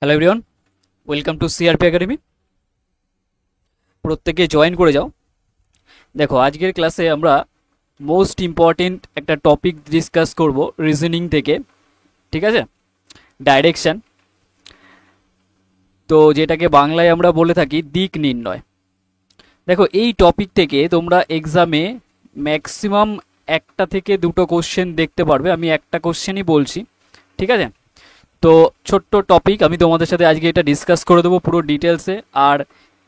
Hello everyone, welcome to CRP academy. প্রত্যেকে join করে যাও। দেখো, আজকের ক্লাসে আমরা মোস্ট ইম্পর্টেন্ট একটা টপিক ডিসকাস করব রিজনিং থেকে। ঠিক আছে, ডাইরেকশন, তো যেটাকে বাংলায় আমরা বলে থাকি দিক নির্ণয়। দেখো, এই টপিক থেকে তোমরা এক্সামে ম্যাক্সিমাম একটা থেকে দুটো কোশ্চেন দেখতে পারবে। আমি একটা কোশ্চেনই বলছি, ঠিক আছে? তো ছোট্ট টপিক, আমি তোমাদের সাথে আজকে এটা ডিসকাস করে দেবো পুরো ডিটেলসে। আর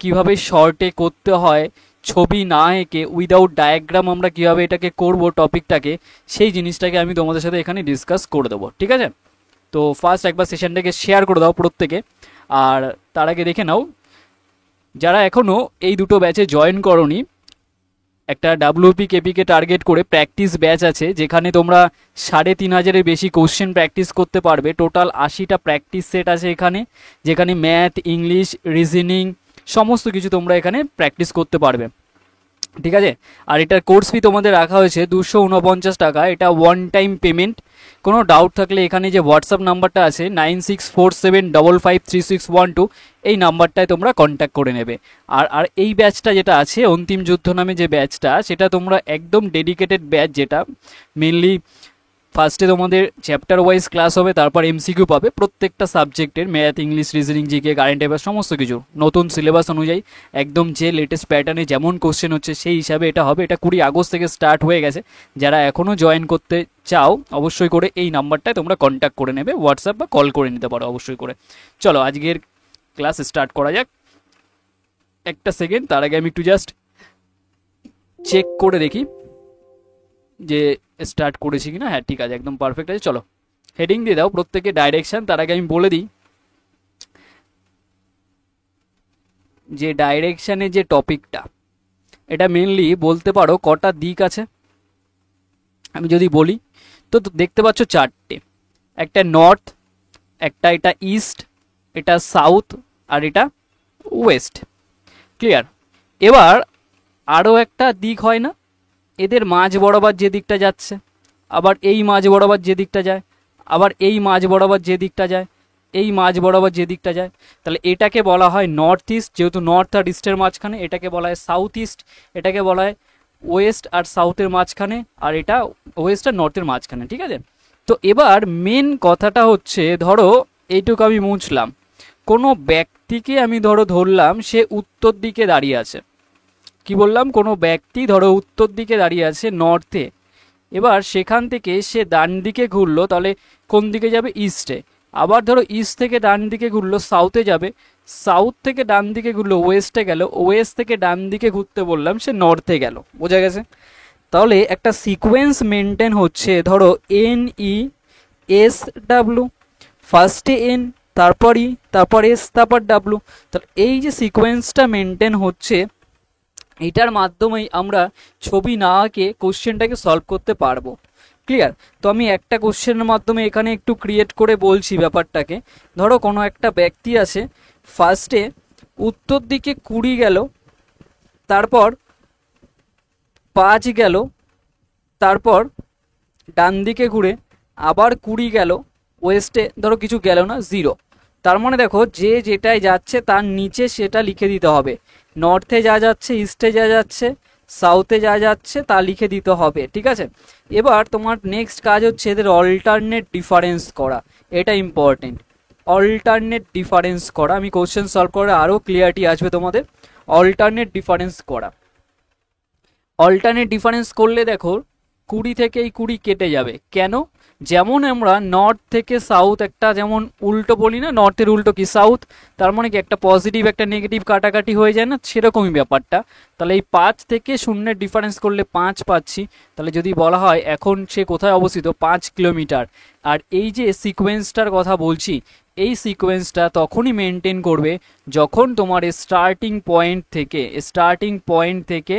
কিভাবে শর্টে করতে হয়, ছবি না এঁকে উইদাউট ডায়াগ্রাম আমরা কিভাবে এটাকে করব টপিকটাকে, সেই জিনিসটাকে আমি তোমাদের সাথে এখানে ডিসকাস করে দেবো। ঠিক আছে, তো ফার্স্ট একবার সেশনটাকে শেয়ার করে দাও প্রত্যেকে। আর তার আগে দেখে নাও, যারা এখনও এই দুটো ব্যাচে জয়েন করনি, একটা ডাব্লিউপি কেপিকে টার্গেট করে প্র্যাকটিস ব্যাচ আছে, যেখানে তোমরা ৩,৫০০-এর বেশি কোশ্চেন প্র্যাকটিস করতে পারবে। টোটাল ৮০টা প্র্যাকটিস সেট আছে এখানে, যেখানে ম্যাথ, ইংলিশ, রিজনিং সমস্ত কিছু তোমরা এখানে প্র্যাকটিস করতে পারবে। ঠিক আছে, আর এটার কোর্স ফি তোমাদের রাখা হয়েছে 249 টাকা। এটা ওয়ান টাইম পেমেন্ট। কোনো ডাউট থাকলে এখানে যে হোয়াটসঅ্যাপ নাম্বারটা আছে 9647553612, এই নাম্বারটায় তোমরা কন্ট্যাক্ট করে নেবে। আর আর এই ব্যাচটা যেটা আছে অন্তিম যুদ্ধ নামে যে ব্যাচটা, সেটা তোমরা একদম ডেডিকেটেড ব্যাচ, যেটা মেনলি ফার্স্টে তোমাদের চ্যাপ্টার ওয়াইজ ক্লাস হবে, তারপর এমসিকিউ পাবে প্রত্যেকটা সাবজেক্টের, math, English, reasoning, GK, current affairs সমস্ত কিছু নতুন সিলেবাস অনুযায়ী, একদম যে লেটেস্ট প্যাটার্নে যেমন কোশ্চেন হচ্ছে সেই হিসাবে এটা হবে। এটা 20 আগস্ট থেকে স্টার্ট হয়ে গেছে। যারা এখনও জয়েন করতে চাও অবশ্যই করে এই নাম্বারটায় তোমরা কন্ট্যাক্ট করে নেবে, হোয়াটসঅ্যাপ বা কল করে নিতে পারো অবশ্যই করে। চলো আজকের ক্লাস স্টার্ট করা যাক। একটা সেকেন্ড, তার আগে আমি একটু জাস্ট চেক করে দেখি যে স্টার্ট করেছি কিনা। হ্যাঁ, ঠিক আছে, একদম পারফেক্ট আছে। চলো হেডিং দিয়ে দাও প্রত্যেকে ডাইরেকশন। তার আগে আমি বলে দিই যে ডাইরেকশনের যে টপিকটা, এটা মেনলি বলতে পারো কটা দিক আছে। আমি যদি বলি তো দেখতে পাচ্ছ চারটে। একটা নর্থ, একটা এটা ইস্ট, এটা সাউথ, আর এটা ওয়েস্ট। ক্লিয়ার? এবার আরও একটা দিক হয় না, এদের মাঝ বরাবর যে দিকটা যাচ্ছে, আবার এই মাঝ বরাবর যে দিকটা যায়, আবার এই মাঝ বরাবর যে দিকটা যায়, এই মাঝ বরাবর যে দিকটা যায়, তাহলে এটাকে বলা হয় নর্থ ইস্ট। যেহেতু নর্থ আর ইস্টের মাঝখানে, এটাকে বলা হয় সাউথ ইস্ট। এটাকে বলা হয় ওয়েস্ট আর সাউথের মাঝখানে, আর এটা ওয়েস্ট আর নর্থের মাঝখানে। ঠিক আছে, তো এবার মেন কথাটা হচ্ছে, ধরো এইটুকু আমি মুছলাম, কোনো ব্যক্তিকে আমি ধরলাম সে উত্তর দিকে দাঁড়িয়ে আছে। কি বললাম? কোনো ব্যক্তি ধরো উত্তর দিকে দাঁড়িয়ে আছে নর্থে। এবার সেখান থেকে সে ডান দিকে ঘুরলো, তাহলে কোন দিকে যাবে? ইস্টে। আবার ধরো ইস্ট থেকে ডান দিকে ঘুরলো, সাউথে যাবে। সাউথ থেকে ডান দিকে ঘুরলো, ওয়েস্টে গেল। ওয়েস্ট থেকে ডান দিকে ঘুরতে বললাম, সে নর্থে গেল। বোঝা গেছে? তাহলে একটা সিকোয়েন্স মেনটেন হচ্ছে, ধরো এন ই এস ডাব্লু, ফার্স্টে এন, তারপর ই, তারপর এস, তারপর ডাব্লু। তাহলে এই যে সিকোয়েন্সটা মেনটেন হচ্ছে, এটার মাধ্যমেই আমরা ছবি না আঁকে কোশ্চেনটাকে সলভ করতে পারবো। ক্লিয়ার? তো আমি একটা কোশ্চেনের মাধ্যমে এখানে একটু ক্রিয়েট করে বলছি ব্যাপারটাকে। ধরো কোনো একটা ব্যক্তি আছে, ফার্স্টে উত্তর দিকে 20 গেল, তারপর 5 গেল, তারপর ডান দিকে ঘুরে আবার 20 গেল, ওয়েস্টে ধরো কিছু গেল না, 0। তার মানে দেখো, যে যেটায় যাচ্ছে তার নিচে সেটা লিখে দিতে হবে। নর্থে যা যাচ্ছে, ইস্টে যা যাচ্ছে, সাউথে যা যাচ্ছে তা লিখে দিতে হবে। ঠিক আছে, এবার তোমার নেক্সট কাজ হচ্ছে এদের অল্টারনেট ডিফারেন্স করা। এটা ইম্পর্টেন্ট, অল্টারনেট ডিফারেন্স করা। আমি কোশ্চেন সলভ করে আরও ক্লিয়ারিটি আসবে তোমাদের। অল্টারনেট ডিফারেন্স করা, অল্টারনেট ডিফারেন্স করলে দেখো 20 থেকে এই 20 কেটে যাবে। কেন? যেমন আমরা নর্থ থেকে সাউথ একটা যেমন উল্টো বলি না, নর্থের উল্টো কি সাউথ, তার মানে কি একটা পজিটিভ একটা নেগেটিভ কাটাকাটি হয়ে যায় না, সেরকমই ব্যাপারটা। তাহলে এই 5 থেকে 0 ডিফারেন্স করলে 5 পাচ্ছি। তাহলে যদি বলা হয় এখন সে কোথায় অবস্থিত, 5 কিলোমিটার। আর এই যে সিকোয়েন্সটার কথা বলছি, এই সিকোয়েন্সটা তখনই মেনটেন করবে যখন তোমার স্টার্টিং পয়েন্ট থেকে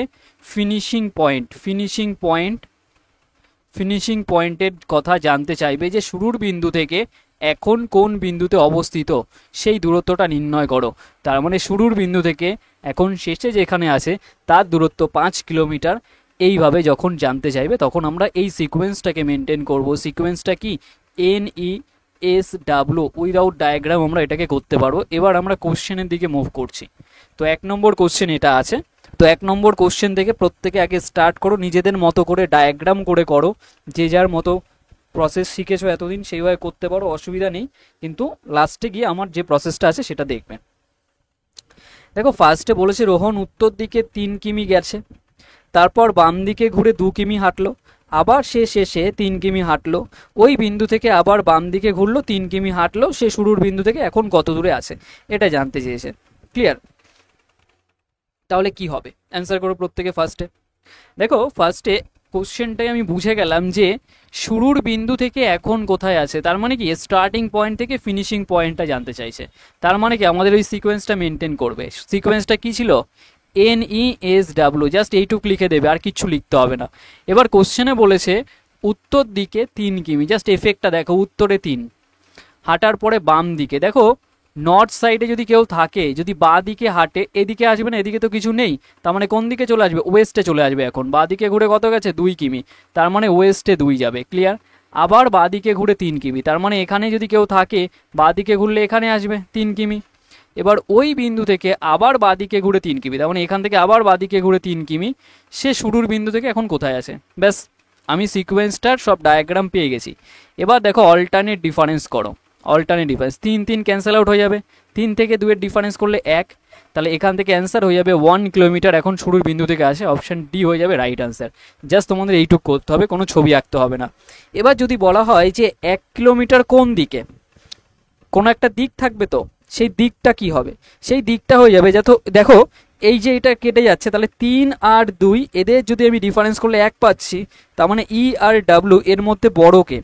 ফিনিশিং পয়েন্টের কথা জানতে চাইবে, যে শুরুর বিন্দু থেকে এখন কোন বিন্দুতে অবস্থিত সেই দূরত্বটা নির্ণয় করো। তার মানে শুরুর বিন্দু থেকে এখন শেষে যেখানে আছে তার দূরত্ব 5 কিলোমিটার। এইভাবে যখন জানতে চাইবে তখন আমরা এই সিকোয়েন্সটাকে মেনটেন করব। সিকোয়েন্সটা কি? N E S W without diagram আমরা এটাকে করতে পারবো। এবার আমরা কোশ্চেনের দিকে মুভ করছি। তো 1 নম্বর কোশ্চেন এটা আছে। তো 1 নম্বর কোশ্চেন থেকে প্রত্যেকে আগে স্টার্ট করো, নিজেদের মতো করে ডায়াগ্রাম করে করো, যে যার মতো প্রসেস শিখেছো এতদিন সেইভাবে করতে পারো, অসুবিধা নেই, কিন্তু লাস্টে গিয়ে আমার যে প্রসেসটা আছে সেটা দেখবেন। দেখো ফার্স্টে বলেছে রোহন উত্তর দিকে 3 কিমি গেছে, তারপর বাম দিকে ঘুরে 2 কিমি হাঁটলো, আবার সে শেষে 3 কিমি হাঁটলো, ওই বিন্দু থেকে আবার বাম দিকে ঘুরলো 3 কিমি হাঁটলো, সে শুরুর বিন্দু থেকে এখন কত দূরে আছে এটা জানতে চেয়েছে। ক্লিয়ার? তাহলে কি হবে, অ্যান্সার করো প্রত্যেকে ফার্স্টে। দেখো ফার্স্টে কোশ্চেনটাই আমি বুঝে গেলাম যে শুরুর বিন্দু থেকে এখন কোথায় আছে, তার মানে কি স্টার্টিং পয়েন্ট থেকে ফিনিশিং পয়েন্টটা জানতে চাইছে। তার মানে কি আমাদের ওই সিকোয়েন্সটা মেনটেন করবে। সিকোয়েন্সটা কি ছিল? NESW, জাস্ট এইটুক লিখে দেবে, আর কিচ্ছু লিখতে হবে না। এবার কোশ্চেনে বলেছে উত্তর দিকে 3 কিমি, জাস্ট এফেক্টটা দেখো, উত্তরে 3, হাঁটার পরে বাম দিকে, দেখো নর্থ সাইডে যদি কেউ থাকে, যদি বাঁ দিকে হাঁটে, এদিকে আসবে না, এদিকে তো কিছু নেই, তার মানে কোন দিকে চলে আসবে? ওয়েস্টে চলে আসবে। এখন বাঁ দিকে ঘুরে কত গেছে? 2 কিমি, তার মানে ওয়েস্টে 2 যাবে। ক্লিয়ার? আবার বাঁ দিকে ঘুরে 3 কিমি, তার মানে এখানে যদি কেউ থাকে বাঁ দিকে ঘুরলে এখানে আসবে 3 কিমি। এবার ওই বিন্দু থেকে আবার বাঁদিকে ঘুরে 3 কিমি, তার মানে এখান থেকে আবার বাঁদিকে ঘুরে 3 কিমি, সে শুরুর বিন্দু থেকে এখন কোথায় আছে। ব্যাস, আমি সিকোয়েন্সটার সব ডায়াগ্রাম পেয়ে গেছি। এবার দেখো অল্টারনেট ডিফারেন্স করো। অল্টারনেট ডিফারেন্স 3 3 ক্যান্সেল আউট হয়ে যাবে, 3 থেকে 2 এর ডিফারেন্স করলে 1, তাহলে এখান থেকে অ্যান্সার হয়ে যাবে 1 কিলোমিটার এখন শুরুর বিন্দু থেকে আসে। অপশন ডি হয়ে যাবে রাইট অ্যান্সার। জাস্ট তোমাদের এইটুক করতে হবে, কোনো ছবি আঁকতে হবে না। এবার যদি বলা হয় যে 1 কিলোমিটার কোন দিকে, কোনো একটা দিক থাকবে, তো সেই দিকটা কি হবে? সেই দিকটা হয়ে যাবে যত, দেখো এই যে এটা কেটে যাচ্ছে, তাহলে 3 আর 2 এদের যদি আমি ডিফারেন্স করলে 1 পাচ্ছি, তার মানে ই আর ডাব্লু এর মধ্যে বড়কে,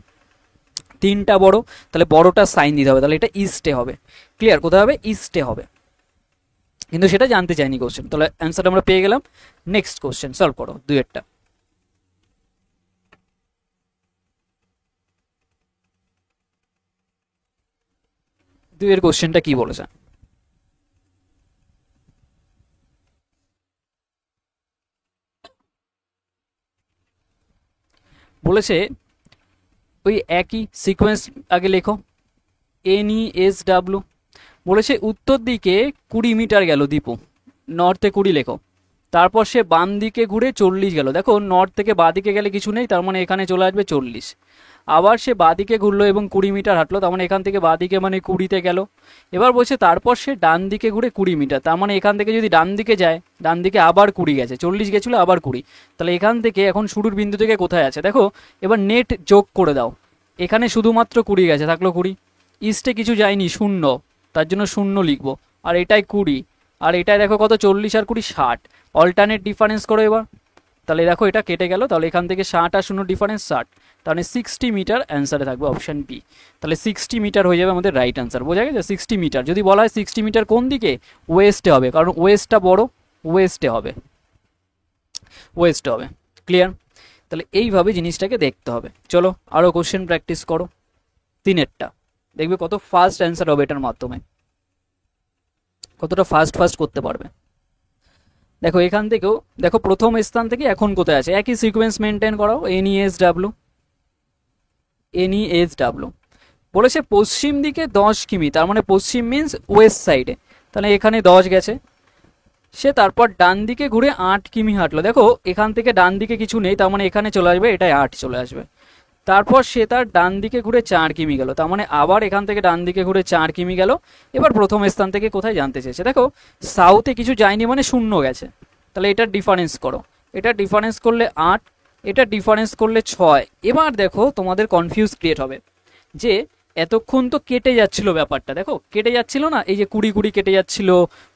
3টা বড়, তাহলে বড়টা সাইন দিতে হবে, তাহলে এটা ইস্টে হবে। ক্লিয়ার? কোথায় হবে? ইস্টে হবে, কিন্তু সেটা জানতে চাইনি কোশ্চেন। তাহলে অ্যান্সার আমরা পেয়ে গেলাম। নেক্সট কোশ্চেন সলভ করো, 2 এর কোশ্চেনটা কি বলেছে? বলেছে ওই একই সিকোয়েন্স আগে লেখো, NESW। বলেছে উত্তর দিকে 20 মিটার গেল দীপু, নর্থে 20 লেখো, তারপর সে বাম দিকে ঘুরে 40 গেল, দেখো নর্থ থেকে বাঁ দিকে গেলে কিছু নেই, তার মানে এখানে চলে আসবে 40। আবার সে বাঁ দিকে ঘুরলো এবং 20 মিটার হাঁটলো, তার মানে এখান থেকে বাঁ দিকে মানে 20তে গেল। এবার বলছে তারপর সে ডান দিকে ঘুরে 20 মিটার, তার মানে এখান থেকে যদি ডান দিকে যায়, ডান দিকে আবার 20 গেছে, 40 গেছিলো আবার 20, তাহলে এখান থেকে এখন শুরুর বিন্দু থেকে কোথায় আছে দেখো। এবার নেট যোগ করে দাও, এখানে শুধুমাত্র 20 গেছে, থাকলো 20, ইস্টে কিছু যায়নি, 0, তার জন্য 0 লিখবো, আর এটাই 20, আর এটাই দেখো কত, 40 আর 20 60। অল্টারনেট ডিফারেন্স করো এবার, তাহলে দেখো এটা কেটে গেল, তাহলে এখান থেকে 60 আর 0 ডিফারেন্স 60, তাহলে 60 মিটার অ্যান্সারে থাকবে অপশন বি। তাহলে 60 মিটার হয়ে যাবে আমাদের রাইট অ্যান্সার। বোঝা গেছে? 60 মিটার যদি বলা হয় 60 মিটার কোন দিকে, ওয়েস্টে হবে, কারণ ওয়েস্টটা বড়, ওয়েস্টে হবে, ওয়েস্টে হবে। ক্লিয়ার? তাহলে এইভাবে জিনিসটাকে দেখতে হবে। চলো আরও কোশ্চেন প্র্যাকটিস করো, 3-এরটা দেখবে কত ফাস্ট অ্যান্সার হবে এটার মাধ্যমে, কতটা ফাস্ট ফাস্ট করতে পারবে। দেখো এখান থেকেও দেখো প্রথম স্থান থেকে এখন কোথায় আছে, একই সিকোয়েন্স মেনটেন করাও, NESW। বলেছে পশ্চিম দিকে 10 কিমি, তার মানে পশ্চিম মিন্স ওয়েস্ট সাইডে, তাহলে এখানে 10 গেছে, সে তারপর ডান দিকে ঘুরে 8 কিমি হাঁটলো, দেখো এখান থেকে ডান দিকে কিছু নেই, তার মানে এখানে চলে আসবে, এটাই 8 চলে আসবে। তারপর সে তার ডান দিকে ঘুরে 4 কিমি গেল, তার মানে আবার এখান থেকে ডান দিকে ঘুরে 4 কিমি গেল। এবার প্রথম স্থান থেকে কোথায় জানতে চেয়েছে, দেখো সাউথে কিছু যায়নি মানে 0 গেছে, তাহলে এটার ডিফারেন্স করো, এটা ডিফারেন্স করলে 8, এটা ডিফারেন্স করলে 6। এবার দেখো তোমাদের কনফিউজ ক্রিয়েট হবে যে এতক্ষণ তো কেটে যাচ্ছিল ব্যাপারটা, দেখো কেটে যাচ্ছিল না, এই যে 20 কেটে যাচ্ছিল,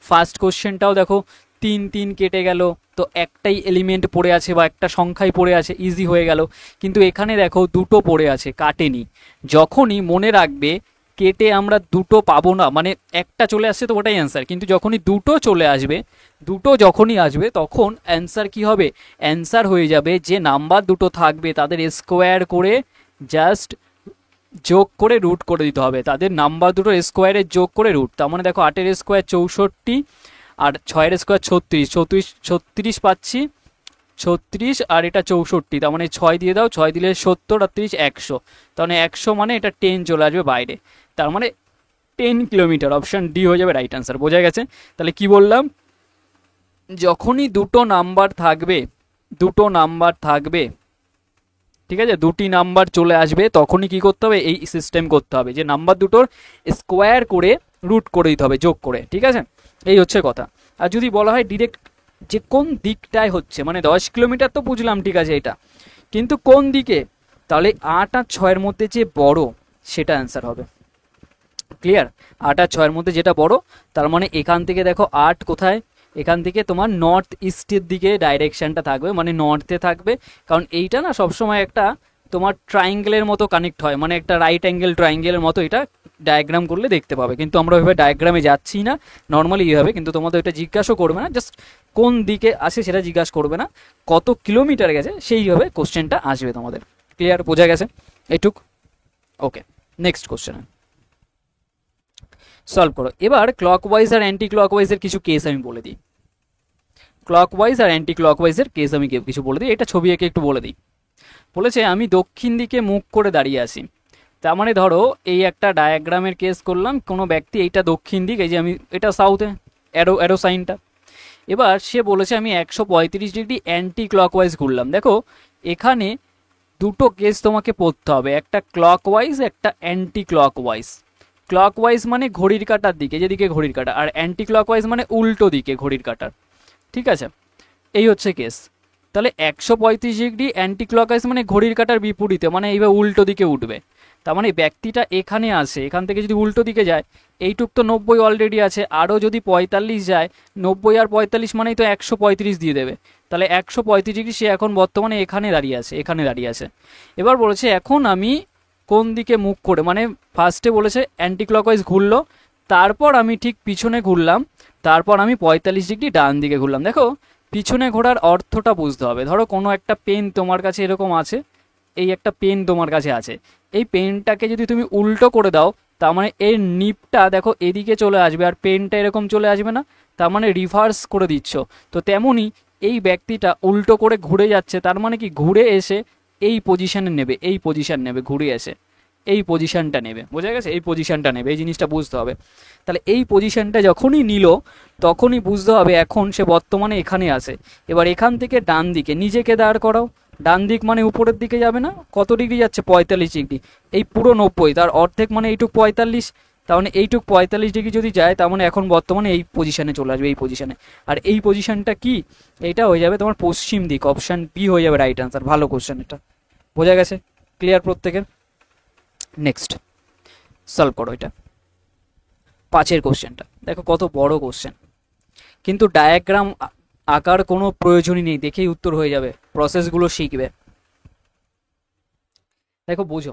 ফার্স্ট কোশ্চেনটাও দেখো 3 3 কেটে গেল, তো একটাই এলিমেন্ট পড়ে আছে বা একটা সংখ্যাই পড়ে আছে, ইজি হয়ে গেল। কিন্তু এখানে দেখো 2টো পড়ে আছে, কাটেনি। যখনই মনে রাখবে কেটে আমরা 2টো পাবো না, মানে একটা চলে আসছে তো ওটাই অ্যান্সার, কিন্তু যখনই 2টো চলে আসবে, 2টো যখনই আসবে তখন অ্যান্সার কি হবে, অ্যান্সার হয়ে যাবে যে নাম্বার 2টো থাকবে তাদের স্কোয়ার করে জাস্ট যোগ করে রুট করে দিতে হবে, তাদের নাম্বার 2টোর স্কোয়ারের যোগ করে রুট। তার মানে দেখো 8-এর স্কোয়ার 64 আর 6-এর স্কোয়ার 36 পাচ্ছি 36 আর এটা 64, তার মানে 6 দিয়ে দাও, 6 দিলে 70 আর 30 100, তার মানে 100 মানে এটা 10 চলে আসবে বাইরে, তার মানে 10 কিলোমিটার। অপশন ডি হয়ে যাবে রাইট আনসার। বোঝা গেছে? তাহলে কি বললাম, যখনই দুটো নাম্বার থাকবে, ঠিক আছে, দুটি নাম্বার চলে আসবে, তখনই কি করতে হবে, এই সিস্টেম করতে হবে যে নাম্বার দুটোর স্কোয়ার করে রুট করে দিতে হবে, যোগ করে। ঠিক আছে, এই হচ্ছে কথা। আর যদি বলা হয় ডিরেক্ট যে কোন দিকটায় হচ্ছে, মানে 10 কিলোমিটার তো বুঝলাম, ঠিক আছে, এটা কিন্তু কোন দিকে, তাহলে 8 আর 6-এর মধ্যে যে বড় সেটা অ্যান্সার হবে। ক্লিয়ার? 8 আর 6-এর মধ্যে যেটা বড়, তার মানে এখান থেকে দেখো 8 কোথায়, এখান থেকে তোমার নর্থ ইস্টের দিকে ডাইরেকশনটা থাকবে, মানে নর্থে থাকবে, কারণ এইটা না সবসময় একটা তোমার ট্রাইঙ্গেলের মতো কানেক্ট হয়, মানে একটা রাইট অ্যাঙ্গেল ট্রাইঙ্গেলের মতো এটা ডায়াগ্রাম করলে দেখতে পাবে, কিন্তু আমরা ওইভাবে ডায়াগ্রামে যাচ্ছি না, নর্মালি এইভাবে। কিন্তু তোমাদের এটা জিজ্ঞাসা করবে না, জাস্ট কোন দিকে আসে সেটা জিজ্ঞাসা করবে না, কত কিলোমিটার গেছে সেইভাবে কোশ্চেনটা আসবে তোমাদের। ক্লিয়ার? বোঝা গেছে এইটুক? ওকে, নেক্সট কোশ্চেন সলভ করো। এবার ক্লকওয়াইজ আর অ্যান্টি ক্লকওয়াইজের কিছু কেস আমি বলে দিই। ক্লকওয়াইজ আর অ্যান্টি ক্লকওয়াইজের কেস আমি কিছু বলে দিই, এটা ছবি এঁকে একটু বলে দিই। বলেছে আমি দক্ষিণ দিকে মুখ করে দাঁড়িয়ে আছি, তার মানে ধরো এই একটা ডায়াগ্রামের কেস করলাম, কোনো ব্যক্তি, এইটা দক্ষিণ দিক, এই যে আমি এটা সাউথে অ্যারো সাইনটা। এবার সে বলেছে আমি 135 ডিগ্রি অ্যান্টি ক্লকওয়াইজ ঘুরলাম। দেখো এখানে দুটো কেস তোমাকে পড়তে হবে, একটা ক্লকওয়াইজ, একটা অ্যান্টি ক্লকওয়াইজ। ক্লকওয়াইজ মানে ঘড়ির কাঁটার দিকে, যেদিকে ঘড়ির কাঁটা, আর অ্যান্টি ক্লকওয়াইজ মানে উল্টো দিকে ঘড়ির কাঁটার। ঠিক আছে, এই হচ্ছে কেস। তাহলে 135 ডিগ্রি অ্যান্টি ক্লকওয়াইজ মানে ঘড়ির কাঁটার বিপরীতে, মানে এইভাবে উল্টো দিকে উঠবে। তার মানে ব্যক্তিটা এখানে আসে, এখান থেকে যদি উল্টো দিকে যায়, এইটুক তো 90 অলরেডি আছে, আরও যদি 45 যায়, 90 আর 45 মানেই তো 135 দিয়ে দেবে, তাহলে 135 ডিগ্রি সে এখন বর্তমানে এখানে দাঁড়িয়ে আছে। এবার বলেছে এখন আমি কোন দিকে মুখ করে, মানে ফার্স্টে বলেছে অ্যান্টি ক্লকওয়াইজ ঘুরলো, তারপর আমি ঠিক পিছনে ঘুরলাম, তারপর আমি 45 ডিগ্রি ডান দিকে ঘুরলাম। দেখো পিছনে ঘোরার অর্থটা বুঝতে হবে। ধরো কোনো একটা পেন তোমার কাছে এরকম আছে, এই একটা পেন তোমার কাছে আছে, এই পেনটাকে যদি তুমি উল্টো করে দাও, তার মানে এর নিপটা দেখো এদিকে চলে আসবে, আর পেনটা এরকম চলে আসবে না, তার মানে রিভার্স করে দিচ্ছ। তো তেমনই এই ব্যক্তিটা উল্টো করে ঘুরে যাচ্ছে, তার মানে কি ঘুরে এসে এই পজিশনে নেবে, এই পজিশন নেবে, ঘুরে এসে এই পজিশনটা নেবে। বোঝা গেছে? এই পজিশনটা নেবে, এই জিনিসটা বুঝতে হবে। তাহলে এই পজিশনটা যখনই নিল, তখনই বুঝতে হবে এখন সে বর্তমানে এখানে আছে। এবার এখান থেকে ডান দিকে নিজেকে দাঁড় করাও, ডান দিক মানে উপরের দিকে যাবে না, কত ডিগ্রি যাচ্ছে, 45 ডিগ্রি, এই পুরো 90, তার অর্ধেক মানে এইটুক 45, তার মানে এইটুক 45 ডিগ্রি যদি যায়, তার মানে এখন বর্তমানে এই পজিশনে চলে আসবে, এই পজিশনে। আর এই পজিশনটা কি, এইটা হয়ে যাবে তোমার পশ্চিম দিক, অপশান বি হয়ে যাবে রাইট আনসার। ভালো কোশ্চেন এটা, বোঝা গেছে? ক্লিয়ার প্রত্যেকের? নেক্সট সলভ করো এটা, 5-এর কোশ্চেনটা। দেখো কত বড় কোশ্চেন, কিন্তু ডায়াগ্রাম আঁকার কোনো প্রয়োজনই নেই, দেখেই উত্তর হয়ে যাবে, প্রসেসগুলো শিখবে। দেখো বোঝো,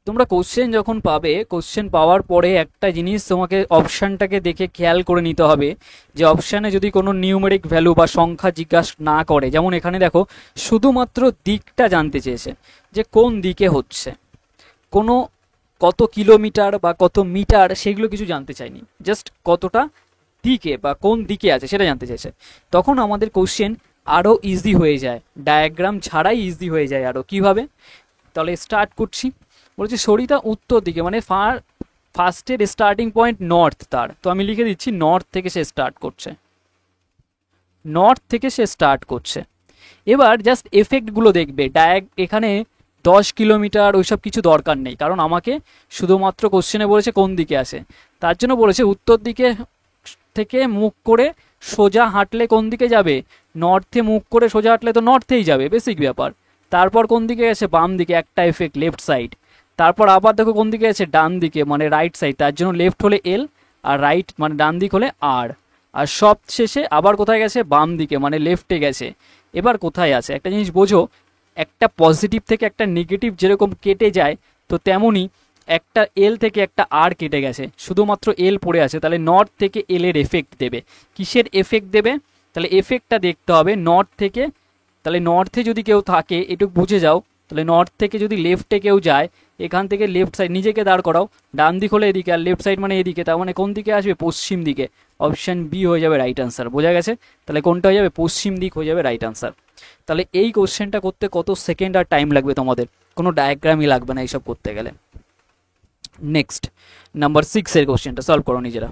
তোমরা কোশ্চেন যখন পাবে, কোশ্চেন পাওয়ার পরে একটা জিনিস তোমাকে অপশানটাকে দেখে খেয়াল করে নিতে হবে, যে অপশানে যদি কোনো নিউমেরিক ভ্যালু বা সংখ্যা জিজ্ঞাসা না করে, যেমন এখানে দেখো শুধুমাত্র দিকটা জানতে চেয়েছে, যে কোন দিকে হচ্ছে, কোনো কত কিলোমিটার বা কত মিটার সেগুলো কিছু জানতে চাইনি, জাস্ট কতটা দিকে বা কোন দিকে আছে সেটা জানতে চাইছে। তখন আমাদের কোশ্চেন আরও ইজি হয়ে যায়, ডায়াগ্রাম ছাড়াই ইজি হয়ে যায় আরও। কীভাবে? তাহলে স্টার্ট করছি। বলছি সরিতা উত্তর দিকে, মানে ফার্স্টের স্টার্টিং পয়েন্ট নর্থ তার, তো আমি লিখে দিচ্ছি নর্থ থেকে সে স্টার্ট করছে। এবার জাস্ট এফেক্টগুলো দেখবে, এখানে 10 কিলোমিটার ওইসব কিছু দরকার নেই, কারণ আমাকে শুধুমাত্র কোশ্চেনে বলেছে কোন দিকে আসে, তার জন্য বলেছে উত্তর দিকে থেকে মুখ করে সোজা হাঁটলে কোন দিকে যাবে, নর্থে মুখ করে সোজা হাঁটলে তো নর্থেই যাবে, বেসিক ব্যাপার। তারপর কোন দিকে গেছে, বাম দিকে, একটা এফেক্ট লেফট সাইড। তারপর আবার দেখো কোন দিকে গেছে, ডান দিকে, মানে রাইট সাইড, তার জন্য লেফট হলে এল, আর রাইট মানে ডান দিক হলে আর। আর সব শেষে আবার কোথায় গেছে, বাম দিকে, মানে লেফটে গেছে। এবার কোথায় আছে, একটা জিনিস বোঝো, একটা পজিটিভ থেকে একটা নেগেটিভ যেরকম কেটে যায়, তো তেমনই একটা এল থেকে একটা আর কেটে গেছে, শুধুমাত্র এল পড়ে আছে, তাহলে নর্থ থেকে এল এর এফেক্ট দেবে। কিসের এফেক্ট দেবে, তাহলে এফেক্টটা দেখতে হবে নর্থ থেকে। তাহলে নর্থে যদি কেউ থাকে, এটুকু বুঝে যাও, তাহলে নর্থ থেকে যদি লেফটে কেউ যায়, এখান থেকে লেফট সাইড নিজেকে দাঁড় করাও, ডান দিক হলে এদিকে আর লেফট সাইড মানে এদিকে, তার মানে কোন দিকে আসবে? পশ্চিম দিকে। অপশান বি হয়ে যাবে রাইট আনসার। বোঝা গেছে? তাহলে কোনটা হয়ে যাবে? পশ্চিম দিক হয়ে যাবে রাইট আনসার। তাহলে এই কোশ্চেনটা করতে কত সেকেন্ড আর টাইম লাগবে তোমাদের? কোনো ডায়াগ্রামই লাগবে না এইসব করতে গেলে। নেক্সট নাম্বার 6 এর কোশ্চেনটা সলভ করো নিজেরা।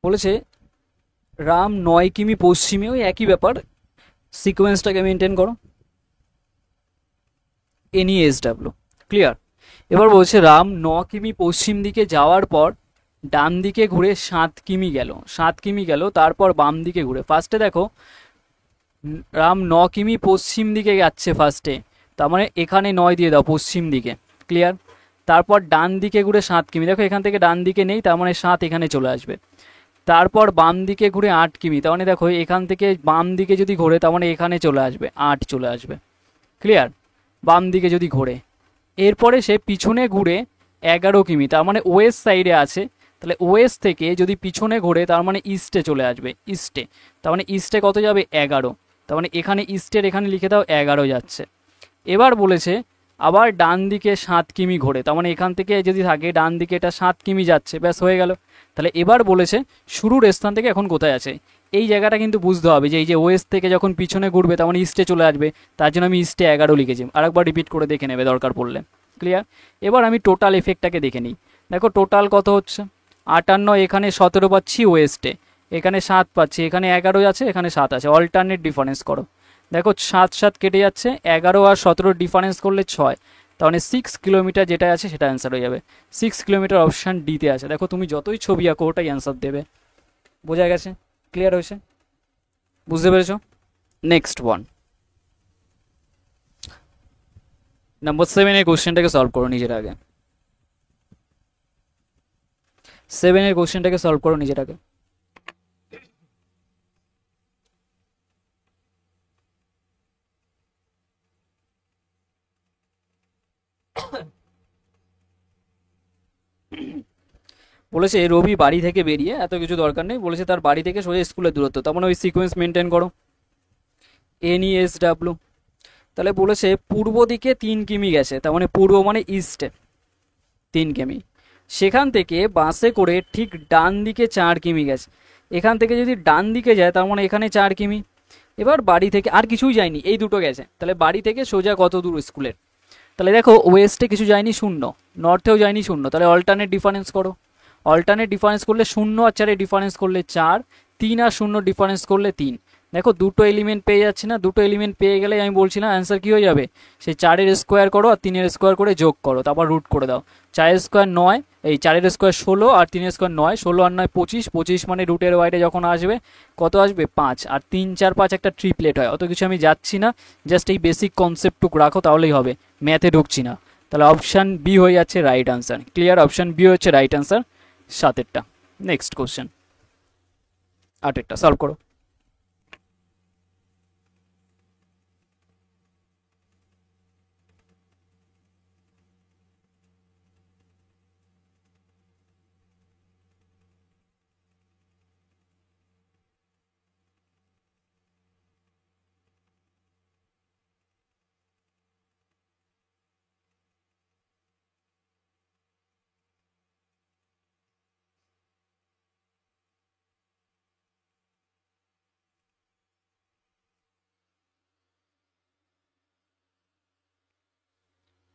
বলেছে রাম 9 কিমি পশ্চিমে, ওই একই ব্যাপার, সিকোয়েন্সটাকে মেনটেন করো। NESW clear. এবার বলছে রাম 9 কিমি পশ্চিম দিকে যাওয়ার পর ডান দিকে ঘুরে 7 কিমি গেল, 7 কিমি গেল, তারপর বাম দিকে ঘুরে। ফার্স্টে দেখো রাম 9 কিমি পশ্চিম দিকে যাচ্ছে ফার্স্টে, তার মানে এখানে 9 দিয়ে দাও পশ্চিম দিকে, ক্লিয়ার। তারপর ডান দিকে ঘুরে 7 কিমি, দেখো এখান থেকে ডান দিকে নেই, তার মানে 7 এখানে চলে আসবে। তারপর বাম দিকে ঘুরে 8 কিমি, তার মানে দেখো এখান থেকে বাম দিকে যদি ঘোরে তার মানে এখানে চলে আসবে, 8 চলে আসবে, ক্লিয়ার, বাম দিকে যদি ঘোরে। এরপরে সে পিছনে ঘুরে 11 কিমি, তার মানে ওয়েস্ট সাইডে আছে, তাহলে ওয়েস্ট থেকে যদি পিছনে ঘোরে তার মানে ইস্টে চলে আসবে, ইস্টে, তার মানে ইস্টে কত যাবে? 11, তার মানে এখানে ইস্টের এখানে লিখে দাও 11 যাচ্ছে। এবার বলেছে আবার ডান দিকে 7 কিমি ঘোরে, তার মানে এখান থেকে যদি থাকে ডান দিকে এটা 7 কিমি যাচ্ছে, ব্যাস হয়ে গেল। তাহলে এবার বলেছে শুরুর স্থান থেকে এখন কোথায় আছে, এই জায়গাটা কিন্তু বুঝতে হবে যে এই যে ওয়েস্ট থেকে যখন পিছনে ঘুরবে তার মানে ইস্টে চলে আসবে, তার জন্য আমি ইস্টে 11 লিখেছি। আরেকবার রিপিট করে দেখে নেবে দরকার পড়লে, ক্লিয়ার। এবার আমি টোটাল এফেক্টটাকে দেখে নিই। দেখো টোটাল কত হচ্ছে? 58, এখানে 17 পাচ্ছি ওয়েস্টে, এখানে 7 পাচ্ছি, এখানে 11 আছে, এখানে 7 আছে, অল্টারনেট ডিফারেন্স করো। দেখো 7 7 কেটে যাচ্ছে, 11 আর 17 ডিফারেন্স করলে 6, তার মানে 6 কিলোমিটার যেটা আছে সেটা অ্যান্সার হয়ে যাবে। 6 কিলোমিটার অপশান ডিতে আছে। দেখো তুমি যতই ছবি আঁকো ওটাই অ্যান্সার দেবে। বোঝা গেছে? ক্লিয়ার হয়েছে? বুঝতে পেরেছো? নেক্সট ওয়ান, নাম্বার 7 এর কোশ্চেনটাকে সলভ করো নিজের আগে। 7 এর কোশ্চেনটাকে সলভ করো নিজের আগে। বলেছে রবি বাড়ি থেকে বেরিয়ে, এত কিছু দরকার নেই, বলেছে তার বাড়ি থেকে সোজা স্কুলের দূরত্ব, তার মানে ওই সিকোয়েন্স মেনটেন করো। NESW, তাহলে বলেছে পূর্ব দিকে 3 কিমি গেছে, তার মানে পূর্ব মানে ইস্টে 3 কিমি, সেখান থেকে বাসে করে ঠিক ডান দিকে 4 কিমি গেছে। এখান থেকে যদি ডান দিকে যায় তার মানে এখানে 4 কিমি। এবার বাড়ি থেকে আর কিছুই যায়নি, এই দুটো গেছে, তাহলে বাড়ি থেকে সোজা কত দূর স্কুলের? তাহলে দেখো ওয়েস্টে কিছু যায়নি 0, নর্থেও যায়নি 0, তাহলে অল্টারনেট ডিফারেন্স করো। অল্টারনেট ডিফারেন্স করলে 0 আর 4 ডিফারেন্স করলে 4, 3 আর 0 ডিফারেন্স করলে 3। দেখো দুটো এলিমেন্ট পেয়ে যাচ্ছে না, দুটো এলিমেন্ট পেয়ে গেলে আমি বলছিলাম অ্যান্সার কী হয়ে যাবে, সেই 4-এর স্কোয়ার করো আর 3-এর স্কোয়ার করে যোগ করো, তারপর রুট করে দাও। 4-এর স্কোয়ার 9, এই 4-এর স্কোয়ার 16 আর 3-এর স্কোয়ার 9, 16 আর 9 25, 25 মানে রুটের বাইরে যখন আসবে কত আসবে? 5, আর 3 4 5 একটা ট্রিপলেট হয়। অত কিছু আমি যাচ্ছি না, জাস্ট এই বেসিক কনসেপ্টটুকু রাখো তাহলেই হবে, ম্যাথে ঢুকছি না। তাহলে অপশান বি হয়ে যাচ্ছে right answer, clear. Option B হচ্ছে রাইট আনসার 7-এরটা। নেক্সট কোশ্চেন 8-এরটা সলভ করো।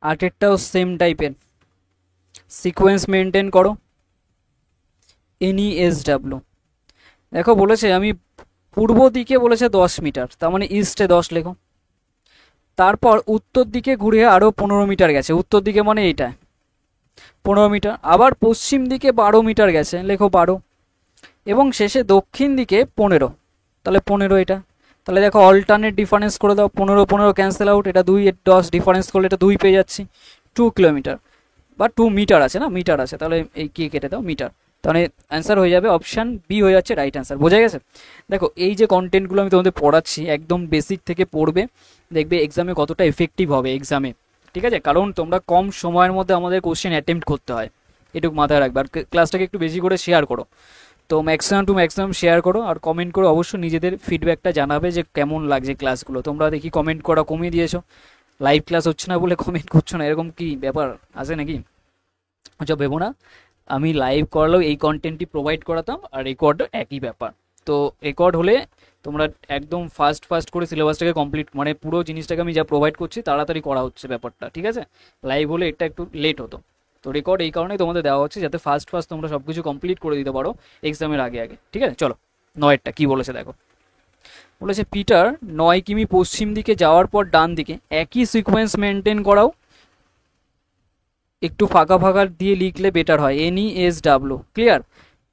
আটেরটাও সেম টাইপের, সিকোয়েন্স মেনটেন করো। NESW, দেখো বলেছে আমি পূর্ব দিকে বলেছে 10 মিটার, তার মানে ইস্টে 10 লেখো। তারপর উত্তর দিকে ঘুরে আরও 15 মিটার গেছে, উত্তর দিকে মানে এইটা 15 মিটার, আবার পশ্চিম দিকে 12 মিটার গেছে, লেখো 12, এবং শেষে দক্ষিণ দিকে 15, তাহলে 15 এটা। তাহলে দেখো অল্টারনেট ডিফারেন্স করে দাও, 15 15 ক্যান্সেল আউট, এটা 2 10 ডিফারেন্স করলে এটা 2 পেয়ে যাচ্ছি, 2 কিলোমিটার বা 2 মিটার আছে না, মিটার আছে, তাহলে এই কি কেটে দাও মিটার, তাহলে অ্যান্সার হয়ে যাবে অপশান বি হয়ে যাচ্ছে রাইট অ্যান্সার। বোঝা গেছে? দেখো এই যে কন্টেন্টগুলো আমি তোমাদের পড়াচ্ছি একদম বেসিক থেকে পড়বে, দেখবে এক্সামে কতটা এফেক্টিভ হবে এক্সামে, ঠিক আছে? কারণ তোমরা কম সময়ের মধ্যে আমাদের কোশ্চেন অ্যাটেম্প্ট করতে হয়, এটুকু মাথায় রাখবে। আর ক্লাসটাকে একটু বেশি করে শেয়ার করো, তো ম্যাক্সিমাম টু ম্যাক্সিমাম শেয়ার করো, আর কমেন্ট করে অবশ্যই নিজেদের ফিডব্যাকটা জানাবে যে কেমন লাগছে ক্লাসগুলো। তোমরা দেখি কমেন্ট করা কমিয়ে দিয়েছো, লাইভ ক্লাস হচ্ছে না বলে কমেন্ট করছো না, এরকম কি ব্যাপার আছে নাকি? আচ্ছা ভেবো না, আমি লাইভ করালেও এই কন্টেন্টটি প্রোভাইড করাতাম, আর রেকর্ডও একই ব্যাপার। তো রেকর্ড হলে তোমরা একদম ফাস্ট ফাস্ট করে সিলেবাসটাকে কমপ্লিট, মানে পুরো জিনিসটাকে আমি যা প্রোভাইড করছি তাড়াতাড়ি করা হচ্ছে ব্যাপারটা, ঠিক আছে? লাইভ হলে এটা একটু লেট হতো। তো রেকর্ড এই কারণেই তোমাদের দেওয়া হচ্ছে যাতে ফাস্ট ফাস্ট তোমরা সব কিছু কমপ্লিট করে দিতে পারো এক্সামের আগে আগে, ঠিক আছে? চলো 9টা কি বলেছে দেখো। বলেছে পিটার 9 কিমি পশ্চিম দিকে যাওয়ার পর ডান দিকে একই সিকোয়েন্স মেনটেন করাও, একটু ফাঁকা ফাঁকা দিয়ে লিখলে বেটার হয়, NESW, ক্লিয়ার?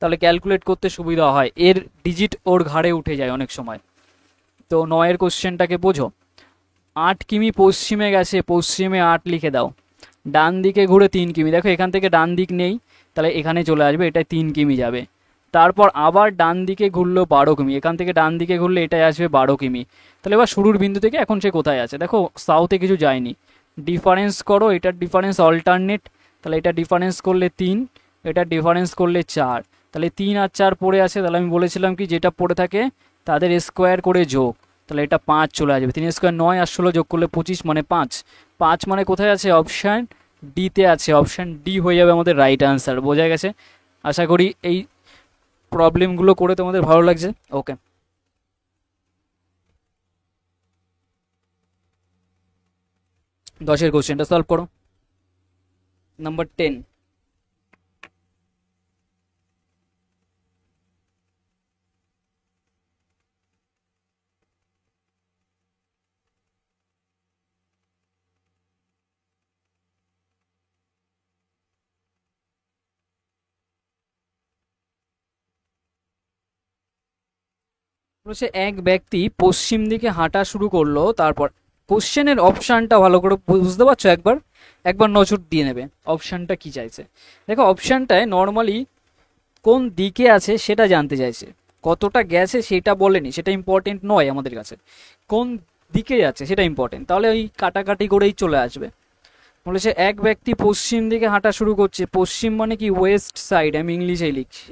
তাহলে ক্যালকুলেট করতে সুবিধা হয়, এর ডিজিট ওর ঘাড়ে উঠে যায় অনেক সময়। তো 9-এর কোশ্চেনটাকে বোঝো। 8 কিমি পশ্চিমে গেছে, পশ্চিমে 8 লিখে দাও, ডান দিকে ঘুরে 3 কিমি, দেখো এখান থেকে ডান দিক নেই, তাহলে এখানে চলে আসবে, এটাই 3 কিমি যাবে। তারপর আবার ডান দিকে ঘুরলো 12 কিমি, এখান থেকে ডান দিকে ঘুরলে এটাই আসবে 12 কিমি। তাহলে এবার শুরুর বিন্দু থেকে এখন সে কোথায় আছে, দেখো সাউথে কিছু যায়নি, ডিফারেন্স করো, এটার ডিফারেন্স অল্টারনেট, তাহলে এটা ডিফারেন্স করলে 3, এটা ডিফারেন্স করলে 4, তাহলে 3 আর 4 পড়ে আছে, তাহলে আমি বলেছিলাম কি যেটা পড়ে থাকে তাদের স্কোয়ার করে যোগ, তাহলে এটা 5 চলে আসবে, 3 স্কোয়ার 9 আর 16 যোগ করলে 25 মানে 5, 5 মানে কোথায় আছে, অপশান ডিতে আছে, অপশান ডি হয়ে যাবে আমাদের রাইট আনসার। বোঝা গেছে? আশা করি এই প্রবলেমগুলো করে তোমাদের ভালো লাগছে। ওকে, 10-এর কোশ্চেনটা সলভ করো, নাম্বার 10। বলছে এক ব্যক্তি পশ্চিম দিকে হাঁটা শুরু করলো, তারপর কোশ্চেনের অপশানটা ভালো করে বুঝতে পারছো, একবার একবার নজর দিয়ে নেবে অপশানটা কি চাইছে। দেখো অপশানটায় নর্মালি কোন দিকে আছে সেটা জানতে চাইছে, কতটা গেছে সেটা বলেনি, সেটা ইম্পর্টেন্ট নয় আমাদের কাছে, কোন দিকে যাচ্ছে সেটা ইম্পর্টেন্ট, তাহলে ওই কাটাকাটি করেই চলে আসবে। বলেছে এক ব্যক্তি পশ্চিম দিকে হাঁটা শুরু করছে, পশ্চিম মানে কি ওয়েস্ট সাইড, আমি ইংলিশেই লিখছি,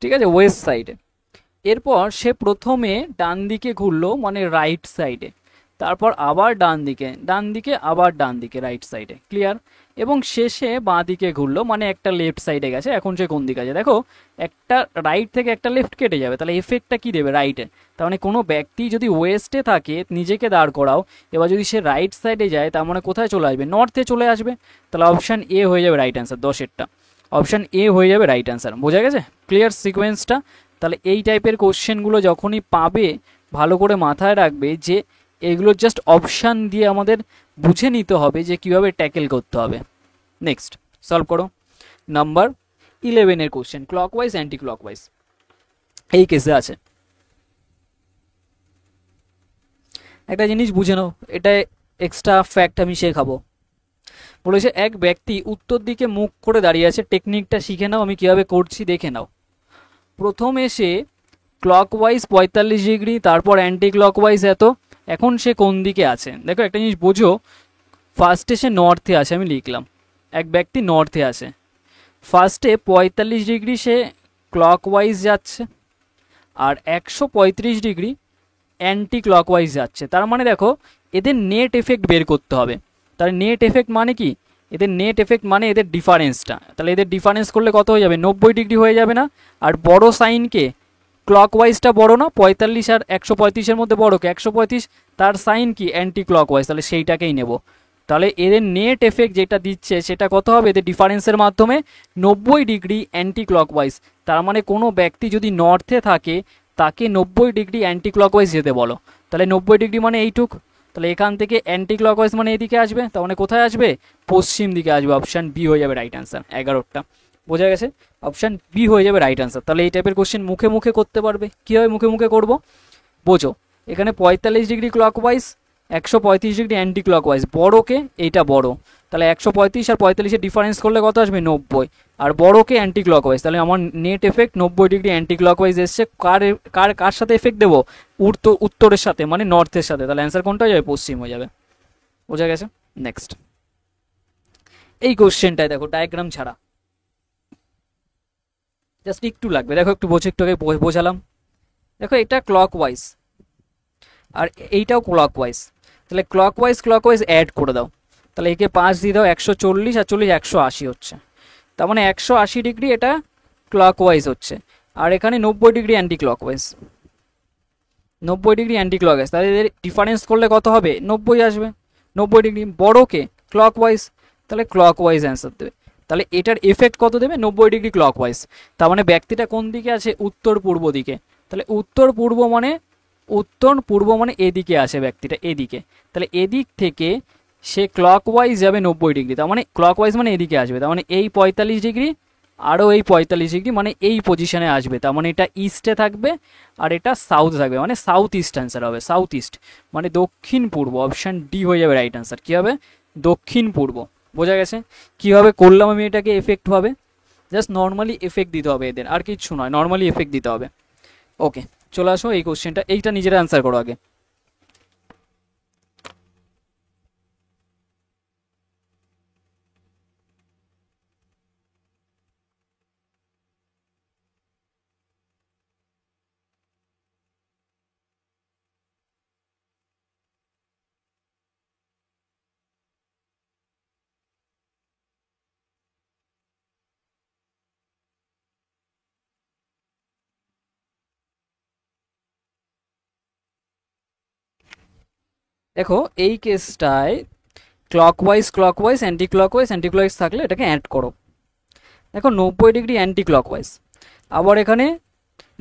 ঠিক আছে, ওয়েস্ট সাইডে। এরপর সে প্রথমে ডান দিকে ঘুরলো মানে রাইট সাইডে, তারপর আবার ডান দিকে, ডান দিকে আবার ডান দিকে রাইট সাইডে, ক্লিয়ার? এবং শেষে বাঁ দিকে ঘুরলো মানে একটা লেফট সাইডে গেছে, এখন সে কোন দিকে আছে, দেখো একটা রাইট থেকে একটা লেফট কেটে যাবে, তাহলে এফেক্টটা কি দেবে, রাইটে। তার মানে কোনো ব্যক্তি যদি ওয়েস্টে থাকে নিজেকে দাঁড় করাও, এবার যদি সে রাইট সাইডে যায় তার মানে কোথায় চলে আসবে, নর্থে চলে আসবে, তাহলে অপশান এ হয়ে যাবে রাইট অ্যান্সার, 10-এরটা অপশান এ হয়ে যাবে রাইট অ্যান্সার। বোঝা গেছে ক্লিয়ার সিকোয়েন্সটা? তাহলে এই টাইপের কোশ্চেনগুলো যখনই পাবে ভালো করে মাথায় রাখবে যে এগুলো জাস্ট অপশান দিয়ে আমাদের বুঝে নিতে হবে যে কীভাবে ট্যাকেল করতে হবে। নেক্সট সলভ করো নাম্বার 11-এর কোশ্চেন, ক্লকওয়াইজ অ্যান্টি ক্লকওয়াইজ এই কেসে আছে। একটা জিনিস বুঝে নাও, এটা এক্সট্রা ফ্যাক্ট আমি শেখাবো। বলেছে এক ব্যক্তি উত্তর দিকে মুখ করে দাঁড়িয়ে আছে, টেকনিকটা শিখে নাও, আমি কীভাবে করছি দেখে নাও। প্রথম এসে ক্লকওয়াইজ 45 ডিগ্রি, তারপর অ্যান্টি ক্লকওয়াইজ এত, এখন সে কোন দিকে আছে, দেখো একটা জিনিস বোঝো, ফার্স্টে সে নর্থে আছে, আমি লিখলাম এক ব্যক্তি নর্থে আছে, ফার্স্টে 45 ডিগ্রি সে ক্লকওয়াইজ যাচ্ছে, আর 135 ডিগ্রি অ্যান্টি ক্লকওয়াইজ যাচ্ছে, তার মানে দেখো এদের নেট এফেক্ট বের করতে হবে। তাহলে নেট এফেক্ট মানে কি, এদের নেট এফেক্ট মানে এদের ডিফারেন্সটা, তাহলে এদের ডিফারেন্স করলে কত হয়ে যাবে, 90 ডিগ্রি হয়ে যাবে না? আর বড় সাইনকে, ক্লকওয়াইজটা বড় না, 45 আর 135-এর মধ্যে বড় কে 135, তার সাইন কি অ্যান্টি ক্লকওয়াইজ, তাহলে সেইটাকেই নেব। তাহলে এদের নেট এফেক্ট যেটা দিচ্ছে সেটা কত হবে, এদের ডিফারেন্সের মাধ্যমে 90 ডিগ্রি অ্যান্টি ক্লকওয়াইজ, তার মানে কোনো ব্যক্তি যদি নর্থে থাকে তাকে 90 ডিগ্রি অ্যান্টি ক্লকওয়াইজ যেতে বলো, তাহলে 90 ডিগ্রি মানে এইটুক, তাহলে এখান থেকে অ্যান্টি ক্লকওয়াইজ মানে এদিকে আসবে, তার মানে কোথায় আসবে, পশ্চিম দিকে আসবে, অপশান বি হয়ে যাবে রাইট অ্যান্সার। 11টা বোঝা গেছে, অপশান বি হয়ে যাবে রাইট অ্যান্সার। তাহলে এই টাইপের কোশ্চেন মুখে মুখে করতে পারবে, কীভাবে মুখে মুখে করবো বোঝো, এখানে 45 degree clockwise 135 degree anti clockwise, বড়কে এইটা বড়, তাহলে 135 আর 45-এর ডিফারেন্স করলে কত আসবে 90, আর বড়কে অ্যান্টি ক্লকওয়াইজ, তাহলে আমার net effect 90 degree anti clockwise এসছে। কার কার কার সাথে এফেক্ট দেবো? উত্তরের সাথে, মানে নর্থের সাথে, তাহলে অ্যান্সার কোনটা হয়ে যাবে? পশ্চিম হয়ে যাবে। বোঝা গেছে? নেক্সট এই কোশ্চেনটায় দেখো ডায়াগ্রাম ছাড়া, জাস্ট একটু লাগবে, দেখো একটু একটু আগে বোঝালাম। দেখো এটা ক্লকওয়াইজ আর এইটাও ক্লকওয়াইজ, তাহলে ক্লকওয়াইজ অ্যাড করে দাও, তাহলে একে 5 দিয়ে দাও, 140 আর 40 180 হচ্ছে, তার মানে 180 ডিগ্রি এটা ক্লকওয়াইজ হচ্ছে, আর এখানে 90 degree anti clockwise, 90 degree anti clockwise, তাহলে এদের ডিফারেন্স করলে কত হবে? 90 আসবে। 90 ডিগ্রি বড়কে ক্লকওয়াইজ, তাহলে ক্লকওয়াইজ অ্যান্সার দেবে। তাহলে এটার এফেক্ট কত দেবে? 90 ডিগ্রি ক্লকওয়াইজ, তার মানে ব্যক্তিটা কোন দিকে আছে? উত্তর পূর্ব দিকে, তাহলে উত্তর পূর্ব মানে এদিকে আছে ব্যক্তিটা, এদিকে, তাহলে এদিক থেকে সে ক্লকওয়াইজ যাবে 90 ডিগ্রি, তার মানে ক্লকওয়াইজ মানে এদিকে আসবে, তার মানে এই 45 ডিগ্রি আরও এই 45 ডিগ্রি, মানে এই পজিশনে আসবে, তার মানে এটা ইস্টে থাকবে আর এটা সাউথ থাকবে, মানে সাউথ ইস্ট অ্যান্সার হবে, সাউথ ইস্ট মানে দক্ষিণ পূর্ব, অপশান ডি হয়ে যাবে রাইট অ্যান্সার। কী হবে? দক্ষিণ পূর্ব। বোঝা গেছে কীভাবে করলাম আমি এটাকে? এফেক্ট হবে, জাস্ট নর্মালি এফেক্ট দিতে হবে এদের, আর কিচ্ছু নয়, নর্মালি এফেক্ট দিতে হবে। ওকে, চলে আসো এই কোশ্চেনটা, এইটা নিজেরা অ্যান্সার করো আগে। দেখো এই কেসটায় অ্যান্টি ক্লকওয়াইজ থাকলে এটাকে অ্যাড করো। দেখো 90 ডিগ্রি অ্যান্টি ক্লকওয়াইজ, আবার এখানে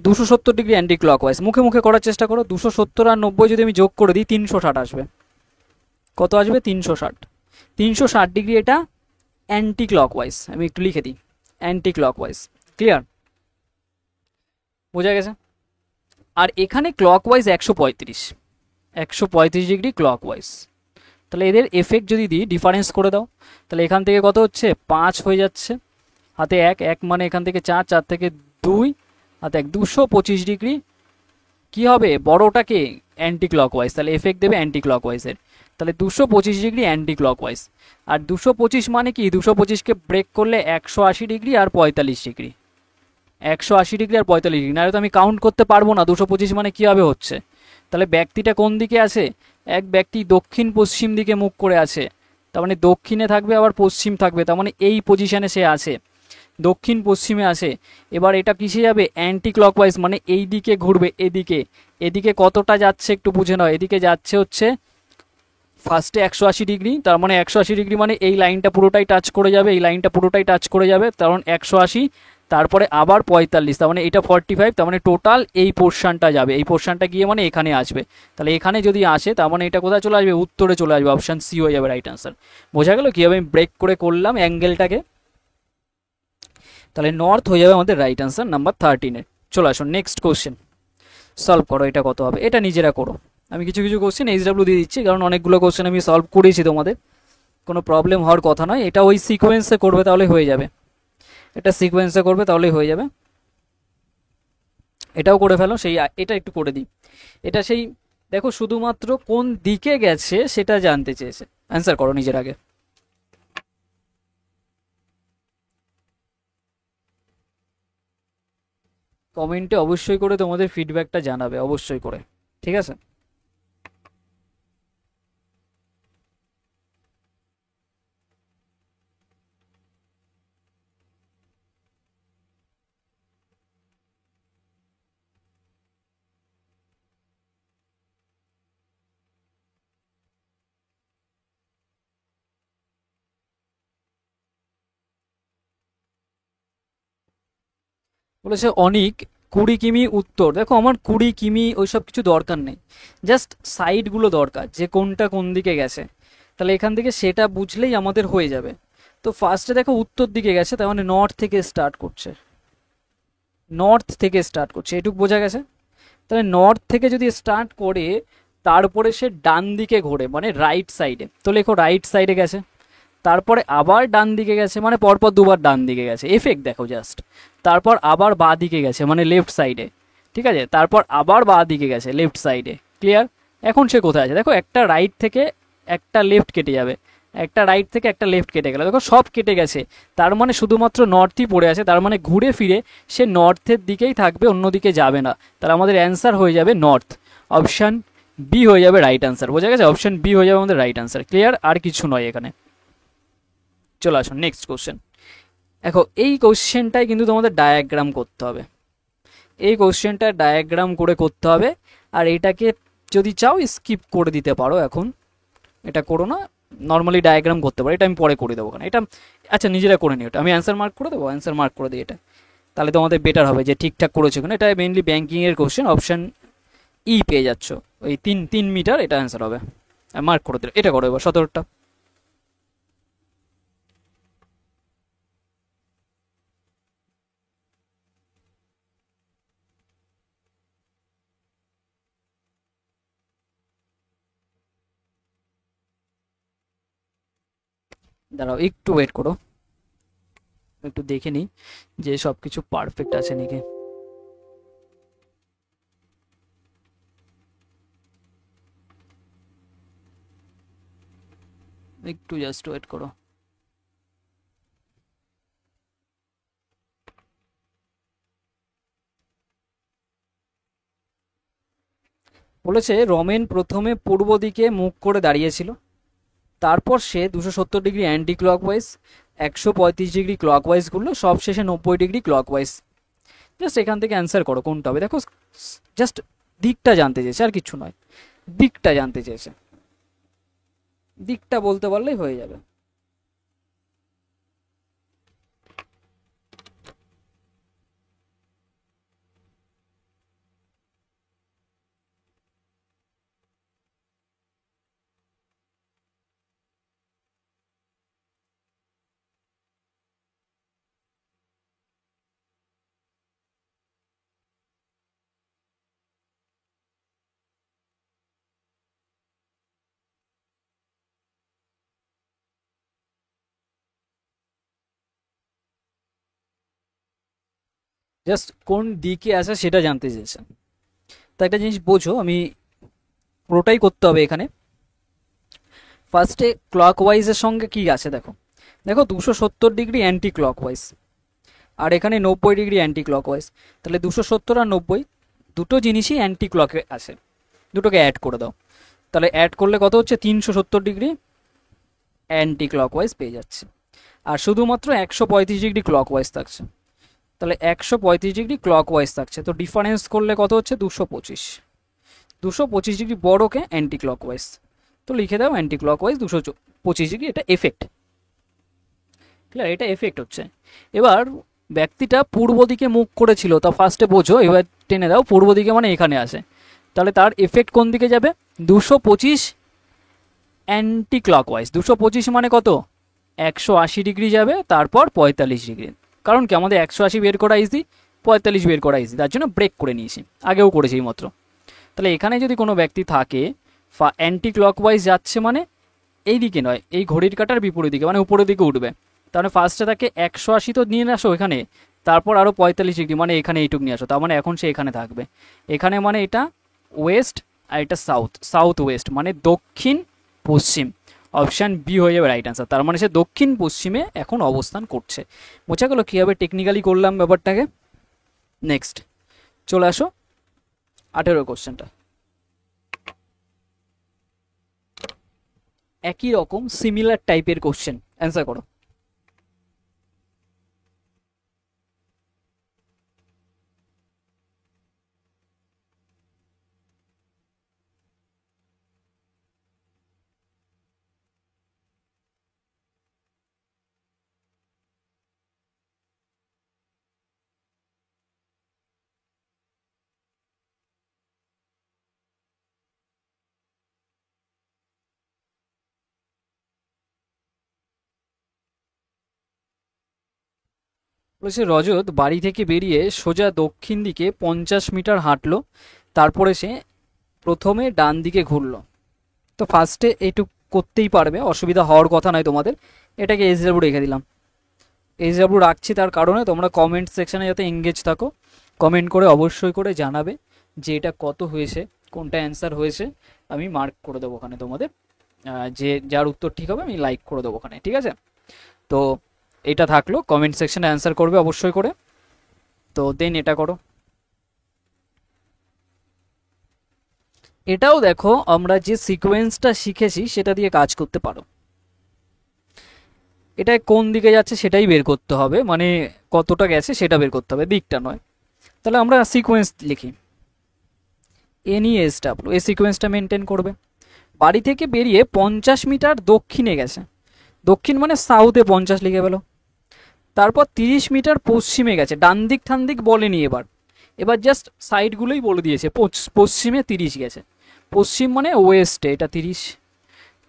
270 ডিগ্রি অ্যান্টি ক্লকওয়াইজ, মুখে মুখে করার চেষ্টা করো। 270 আর 90 যদি আমি যোগ করে দিই 360 আসবে। কত আসবে? 360। 360 ডিগ্রি এটা অ্যান্টি ক্লকওয়াইজ, আমি একটু লিখে দিই, অ্যান্টি ক্লকওয়াইজ। ক্লিয়ার? বোঝা গেছে? আর এখানে ক্লকওয়াইজ 135 ডিগ্রি ক্লকওয়াইজ, তাহলে এদের এফেক্ট যদি দিই, ডিফারেন্স করে দাও, তাহলে এখান থেকে কত হচ্ছে? 5 হয়ে যাচ্ছে, হাতে 1 মানে এখান থেকে 4, 4 থেকে 2, হাতে 1, 225 ডিগ্রি। কী হবে? বড়টাকে অ্যান্টি ক্লকওয়াইজ, তাহলে এফেক্ট দেবে অ্যান্টি ক্লকওয়াইজের, তাহলে 225 ডিগ্রি অ্যান্টি ক্লকওয়াইজ। আর 225 মানে কি? 225কে ব্রেক করলে 180 ডিগ্রি আর 45 ডিগ্রি, 180 ডিগ্রি আর 45 ডিগ্রি, না তো আমি কাউন্ট করতে পারবো না 225 মানে কীভাবে হচ্ছে। তাহলে ব্যক্তিটা কোন দিকে আছে? এক ব্যক্তি দক্ষিণ পশ্চিম দিকে মুখ করে আছে, তার মানে দক্ষিণে থাকবে আবার পশ্চিম থাকবে, তার মানে এই পজিশনে সে আছে, দক্ষিণ পশ্চিমে আছে। এবার এটা কিসে যাবে? অ্যান্টি ক্লকওয়াইজ, মানে এই দিকে ঘুরবে, এদিকে। এদিকে কতটা যাচ্ছে একটু বুঝে নাও, এদিকে যাচ্ছে হচ্ছে ফার্স্টে 180 ডিগ্রি, তার মানে 180 ডিগ্রি মানে এই লাইনটা পুরোটাই টাচ করে যাবে, এই লাইনটা পুরোটাই টাচ করে যাবে, কারণ 180, তারপরে আবার 45, তার মানে এটা 45, তার মানে টোটাল এই পোর্শনটা যাবে, এই পোর্শনটা গিয়ে মানে এখানে আসবে, তাহলে এখানে যদি আসে তার মানে এটা কোথায় চলে আসবে? উত্তরে চলে আসবে, অপশান সি হয়ে যাবে রাইট আনসার। বোঝা গেল কীভাবে আমি ব্রেক করে করলাম অ্যাঙ্গেলটাকে? তাহলে নর্থ হয়ে যাবে আমাদের রাইট আনসার নাম্বার 13-এ। চলে আসো নেক্সট কোশ্চেন, সলভ করো। এটা কত হবে? এটা নিজেরা করো, আমি কিছু কিছু কোশ্চেন এইচডাব্লিউ দিয়ে দিচ্ছি, কারণ অনেকগুলো কোশ্চেন আমি সলভ করেছি, তোমাদের কোনো প্রবলেম হওয়ার কথা নয়। এটা ওই সিকোয়েন্সে করবে তাহলে হয়ে যাবে, এটা সিকোয়েন্সে করবে তাহলেই হয়ে যাবে। এটাও করে ফেলো, সেই এটা একটু করে দিই। এটা সেই দেখো শুধুমাত্র কোন দিকে গেছে সেটা জানতে চেয়েছে, অ্যান্সার করো নিজের আগে। কমেন্টে অবশ্যই করে তোমাদের ফিডব্যাকটা জানাবে, অবশ্যই করে, ঠিক আছে? বলেছে অনিক 20 কিমি উত্তর। দেখো আমার 20 কিমি ওইসব কিছু দরকার নেই, জাস্ট সাইডগুলো দরকার, যে কোনটা কোন দিকে গেছে, তাহলে এখান থেকে সেটা বুঝলেই আমাদের হয়ে যাবে। তো ফার্স্টে দেখো উত্তর দিকে গেছে, তার মানে নর্থ থেকে স্টার্ট করছে, এটুক বোঝা গেছে। তাহলে নর্থ থেকে যদি স্টার্ট করে তারপরে সে ডান দিকে ঘোরে মানে রাইট সাইডে, তো লেখো রাইট সাইডে গেছে, তারপরে আবার ডান দিকে গেছে মানে পরপর দুবার ডান দিকে গেছে, এফেক্ট দেখো জাস্ট। তারপর আবার বাঁ দিকে গেছে মানে লেফট সাইডে, ঠিক আছে, তারপর আবার বাঁ দিকে গেছে লেফট সাইডে, ক্লিয়ার। এখন সে কোথায় আছে দেখো, একটা রাইট থেকে একটা লেফট কেটে যাবে, একটা রাইট থেকে একটা লেফট কেটে গেল, দেখো সব কেটে গেছে, তার মানে শুধুমাত্র নর্থই পড়ে আছে, তার মানে ঘুরে ফিরে সে নর্থের দিকেই থাকবে, অন্যদিকে যাবে না, তাহলে আমাদের অ্যান্সার হয়ে যাবে নর্থ, অপশান বি হয়ে যাবে রাইট আনসার, বোঝা গেছে, অপশন বি হয়ে যাবে আমাদের রাইট আনসার, ক্লিয়ার, আর কিছু নয় এখানে। চলে আসুন নেক্সট কোশ্চেন। দেখো এই কোশ্চেনটাই কিন্তু তোমাদের ডায়াগ্রাম করতে হবে, এই কোশ্চেনটা ডায়াগ্রাম করে করতে হবে, আর এটাকে যদি চাও স্কিপ করে দিতে পারো, এখন এটা করো না, নর্মালি ডায়াগ্রাম করতে পারো, এটা আমি পরে করে দেবো, কারণ এটা আচ্ছা নিজেরা করে নিও, এটা আমি অ্যান্সার মার্ক করে দেবো, অ্যান্সার মার্ক করে দিই এটা, তাহলে তোমাদের বেটার হবে যে ঠিকঠাক করেছো কিনা। এটা মেইনলি ব্যাঙ্কিংয়ের কোশ্চেন, অপশান ই পেয়ে যাচ্ছ, ওই 3 মিটার, এটা অ্যান্সার হবে, মার্ক করে দিল, এটা করো এবার 17টা। দাঁড়াও একটু ওয়েট করো, একটু দেখে নিই যে সব কিছু পারফেক্ট আছে নাকি। একটু জাস্ট ওয়েট করো। বলেছে রমেন প্রথমে পূর্ব দিকে মুখ করে দাঁড়িয়েছিল, তারপর সে 270 degree anti clockwise, 135 degree clockwise ঘুরলো, সব শেষে 90 ডিগ্রি ক্লকওয়াইজ। জাস্ট এখান থেকে অ্যান্সার করো কোনটা হবে, দেখো জাস্ট দিকটা জানতে চেয়েছে আর কিছু নয়, দিকটা জানতে চেয়েছে, দিকটা বলতে পারলেই হয়ে যাবে। জাস্ট কোন দিকে আছে সেটা জানতে চেয়েছে, তো একটা জিনিস বোঝো, আমি পুরোটাই করতে হবে এখানে। ফার্স্টে ক্লকওয়াইজের সঙ্গে কি আছে দেখো, দেখো 270 ডিগ্রি অ্যান্টি ক্লকওয়াইজ, আর এখানে 90 ডিগ্রি অ্যান্টি ক্লকওয়াইজ, তাহলে 270 আর 90 দুটো জিনিসই অ্যান্টি ক্লকে আছে, দুটোকে অ্যাড করে দাও, তাহলে অ্যাড করলে কত হচ্ছে 370 ডিগ্রি অ্যান্টি ক্লকওয়াইজ পেয়ে যাচ্ছে, আর শুধুমাত্র 135 ডিগ্রি ক্লকওয়াইজ থাকছে, তাহলে 135 ডিগ্রি ক্লকওয়াইজ থাকছে, তো ডিফারেন্স করলে কত হচ্ছে 225 ডিগ্রি বড়কে অ্যান্টি ক্লকওয়াইজ, তো লিখে দাও অ্যান্টি ক্লকওয়াইজ 225 ডিগ্রি, এটা এফেক্ট, ক্লিয়ার, এটা এফেক্ট হচ্ছে। এবার ব্যক্তিটা পূর্ব দিকে মুখ করেছিল, তা ফার্স্টে বোঝো, এবার টেনে দাও পূর্ব দিকে মানে এখানে আসে, তাহলে তার এফেক্ট কোন দিকে যাবে 225 অ্যান্টি ক্লকওয়াইজ, 225 মানে কত 180 ডিগ্রি যাবে, তারপর 45 ডিগ্রি, কারণ কি আমাদের 180 বের করা ইজি, 45 বের করা ইজি, তার জন্য ব্রেক করে নিয়েছি, আগেও করেছি এই মাত্র। তাহলে এখানে যদি কোনো ব্যক্তি থাকে অ্যান্টি ক্লকওয়াইজ যাচ্ছে মানে এই দিকে নয়, এই ঘড়ির কাঁটার বিপরীত দিকে মানে উপরের দিকে উঠবে, তাহলে ফার্স্টে তাকে 180 তো নিয়ে আসো এখানে, তারপর আরও 45 ডিগ্রি মানে এখানে এইটুক নিয়ে আসো, তার মানে এখন সে এখানে থাকবে, এখানে মানে এটা ওয়েস্ট আর এটা সাউথ, সাউথ ওয়েস্ট মানে দক্ষিণ পশ্চিম, অপশান বি হয়ে যাবে রাইট আনসার, তার মানে সে দক্ষিণ পশ্চিমে এখন অবস্থান করছে। বোঝা গেল কীভাবে টেকনিক্যালি করলাম ব্যাপারটাকে। নেক্সট চলে আসো 18 কোশ্চেনটা, একই রকম সিমিলার টাইপের কোশ্চেন, অ্যান্সার করো। বলেছে রজত বাড়ি থেকে বেরিয়ে সোজা দক্ষিণ দিকে 50 মিটার হাঁটলো, তারপরে সে প্রথমে ডান দিকে ঘুরলো, তো ফার্স্টে এইটুক করতেই পারবে, অসুবিধা হওয়ার কথা নয় তোমাদের। এটাকে SW রেখে দিলাম। SW রাখছি তার কারণে তোমরা কমেন্ট সেকশানে যাতে এঙ্গেজ থাকো, কমেন্ট করে অবশ্যই করে জানাবে যে এটা কত হয়েছে, কোনটা অ্যান্সার হয়েছে। আমি মার্ক করে দেবো ওখানে তোমাদের, যে যার উত্তর ঠিক হবে আমি লাইক করে দেবো ওখানে, ঠিক আছে? তো এটা থাকলো, কমেন্ট সেকশানে অ্যান্সার করবে অবশ্যই করে। তো দেন এটা করো। এটাও দেখো আমরা যে সিকোয়েন্সটা শিখেছি সেটা দিয়ে কাজ করতে পারো। এটা কোন দিকে যাচ্ছে সেটাই বের করতে হবে, মানে কতটা গেছে সেটা বের করতে হবে, দিকটা নয়। তাহলে আমরা সিকোয়েন্স লিখি, NESW, এই সিকোয়েন্সটা মেনটেন করবে। বাড়ি থেকে বেরিয়ে 50 মিটার দক্ষিণে গেছে, দক্ষিণ মানে সাউথে 50 লিখে পেলো। তারপর 30 মিটার পশ্চিমে গেছে, ডান দিক ঠান দিক বলেনি, এবার এবার জাস্ট সাইডগুলোই বলে দিয়েছে। পশ্চিমে 30 গেছে, পশ্চিম মানে ওয়েস্টে, এটা 30।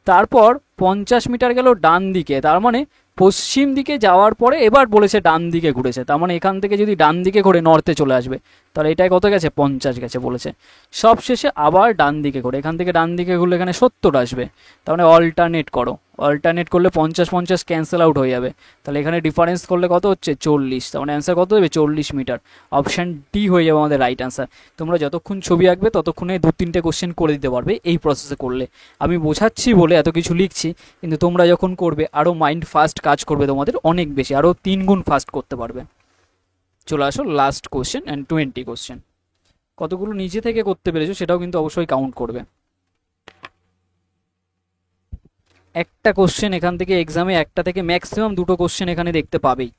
তারপর 50 মিটার গেল ডান দিকে, তার মানে পশ্চিম দিকে যাওয়ার পরে এবার বলেছে ডান দিকে ঘুরেছে, তার মানে এখান থেকে যদি ডান দিকে ঘুরে নর্থে চলে আসবে, তাহলে এটাই কত গেছে, 50 গেছে বলেছে। সব শেষে আবার ডান দিকে ঘুরে, এখান থেকে ডান দিকে ঘুরলে এখানে 70 আসবে, তার মানে অল্টারনেট করো, অল্টারনেট করলে 50-50 ক্যান্সেল আউট হয়ে যাবে, তাহলে এখানে ডিফারেন্স করলে কত হচ্ছে, 40, তার মানে অ্যান্সার কত হবে, 40 মিটার। অপশান ডি হয়ে যাবে আমাদের রাইট অ্যান্সার। তোমরা যতক্ষণ ছবি আঁকবে ততক্ষণে 2-3টে কোশ্চেন করে দিতে পারবে এই প্রসেসে করলে। আমি বোঝাচ্ছি বলে এত কিছু লিখছি, কিন্তু তোমরা যখন করবে আরও মাইন্ড ফাস্ট কাজ করবে, তোমাদের অনেক বেশি, আরও 3 গুণ ফাস্ট করতে পারবে। চলে আসো লাস্ট কোশ্চেন অ্যান্ড 20 কোশ্চেন। কতগুলো নিজে থেকে করতে পেরেছো সেটাও কিন্তু অবশ্যই কাউন্ট করবে। একটা কোশ্চেন এখান থেকে এক্সামে, একটা থেকে ম্যাক্সিমাম 2টো কোশ্চেন এখানে দেখতে পাবেই,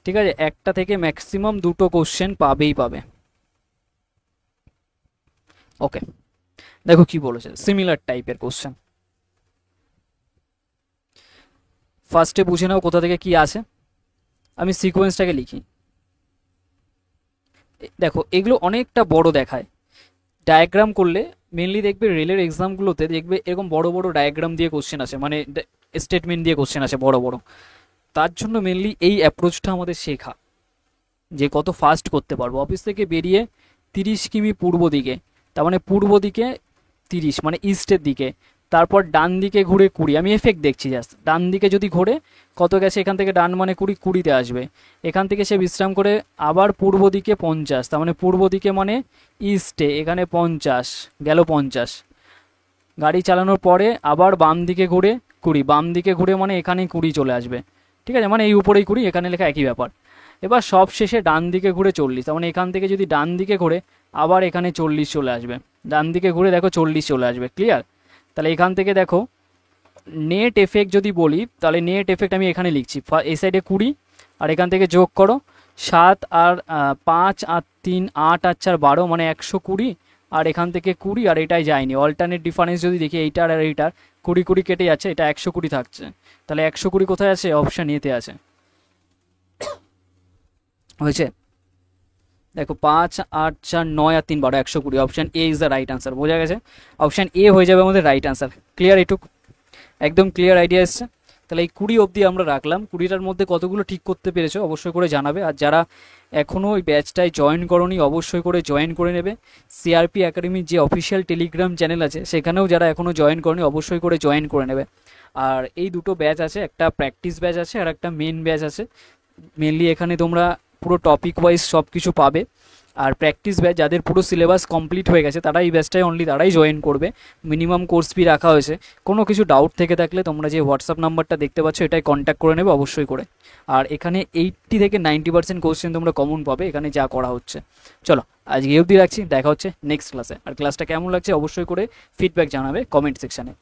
ঠিক আছে? একটা থেকে ম্যাক্সিমাম 2টো কোশ্চেন পাবেই পাবে। ওকে, দেখো কি বলেছে, সিমিলার টাইপের কোশ্চেন। ফার্স্টে বুঝে নাও কোথা থেকে কি আছে। আমি সিকোয়েন্সটাকে লিখি। দেখো এগুলো অনেকটা বড় দেখায়, ডায়াগ্রাম করলে মেনলি দেখবে রেলের এক্সামগুলোতে দেখবে এরকম বড় বড় ডায়াগ্রাম দিয়ে কোশ্চেন আসে, মানে স্টেটমেন্ট দিয়ে কোশ্চেন আসে বড় বড়। তার জন্য মেনলি এই অ্যাপ্রোচটা আমাদের শেখা, যে কত ফাস্ট করতে পারবো। অফিস থেকে বেরিয়ে 30 কিমি পূর্ব দিকে, তার মানে পূর্ব দিকে 30 মানে ইস্টের দিকে, তারপর ডান দিকে ঘুরে 20, আমি এফেক্ট দেখছি জাস্ট, ডান দিকে যদি ঘুরে কত গেছে, এখান থেকে ডান মানে 20, 20তে আসবে। এখান থেকে সে বিশ্রাম করে আবার পূর্ব দিকে 50, তার মানে পূর্ব দিকে মানে ইস্টে, এখানে 50 গেল, 50 গাড়ি চালানোর পরে আবার বাম দিকে ঘুরে 20, বাম দিকে ঘুরে মানে এখানেই 20 চলে আসবে, ঠিক আছে? মানে এই উপরেই 20, এখানে লেখা একই ব্যাপার। এবার সব শেষে ডান দিকে ঘুরে 40, তার মানে এখান থেকে যদি ডান দিকে ঘুরে আবার এখানে 40 চলে আসবে, ডান দিকে ঘুরে দেখো 40 চলে আসবে, ক্লিয়ার? তাহলে এখান থেকে দেখো নেট এফেক্ট যদি বলি, তাহলে নেট এফেক্ট আমি এখানে লিখছি, এই সাইডে 20 আর এখান থেকে যোগ করো 7 আর 5 আর 3 8 আর 4 12, মানে 120, আর এখান থেকে 20 আর এটাই যায়নি। অল্টারনেট ডিফারেন্স যদি দেখি এইটার আর এইটার 20 20 কেটে যাচ্ছে, এটা 120 থাকছে, তাহলে 120 কোথায় আছে, অপশান এতে আছে। হয়েছে? দেখো 5 8 4 9 আর 3 12, 120, option A is the right answer. বোঝা গেছে? অপশান এ হয়ে যাবে আমাদের রাইট আনসার। ক্লিয়ার? এটুকু একদম ক্লিয়ার আইডিয়া এসছে। তাহলে এই 20 অবধি আমরা রাখলাম, 20টার মধ্যে কতগুলো ঠিক করতে পেরেছো অবশ্যই করে জানাবে। আর যারা এখনও ওই ব্যাচটায় জয়েন করোনি অবশ্যই করে জয়েন করে নেবে। সিআরপি একাডেমির যে অফিসিয়াল টেলিগ্রাম চ্যানেল আছে সেখানেও যারা এখনও জয়েন করোনি অবশ্যই করে জয়েন করে নেবে। আর এই দুটো ব্যাচ আছে, একটা প্র্যাকটিস ব্যাচ আছে আর একটা মেন ব্যাচ আছে। মেনলি এখানে তোমরা পুরো টপিক ওয়াইজ সব কিছু পাবে। আর প্র্যাকটিস ব্যাচ যাদের পুরো সিলেবাস কমপ্লিট হয়ে গেছে তারা এই ব্যাচটায় অনলি তারাই জয়েন করবে। মিনিমাম কোর্স ফি রাখা হয়েছে। কোনো কিছু ডাউট থেকে থাকলে তোমরা যে হোয়াটসঅ্যাপ নাম্বারটা দেখতে পাচ্ছ এটাই কন্ট্যাক্ট করে নেবে অবশ্যই করে। আর এখানে 80 থেকে 90% কোশ্চেন তোমরা কমন পাবে এখানে যা করা হচ্ছে। চলো আজকে এই অবধি রাখছি, দেখা হচ্ছে নেক্সট ক্লাসে। আর ক্লাসটা কেমন লাগছে অবশ্যই করে ফিডব্যাক জানাবে কমেন্ট সেকশানে।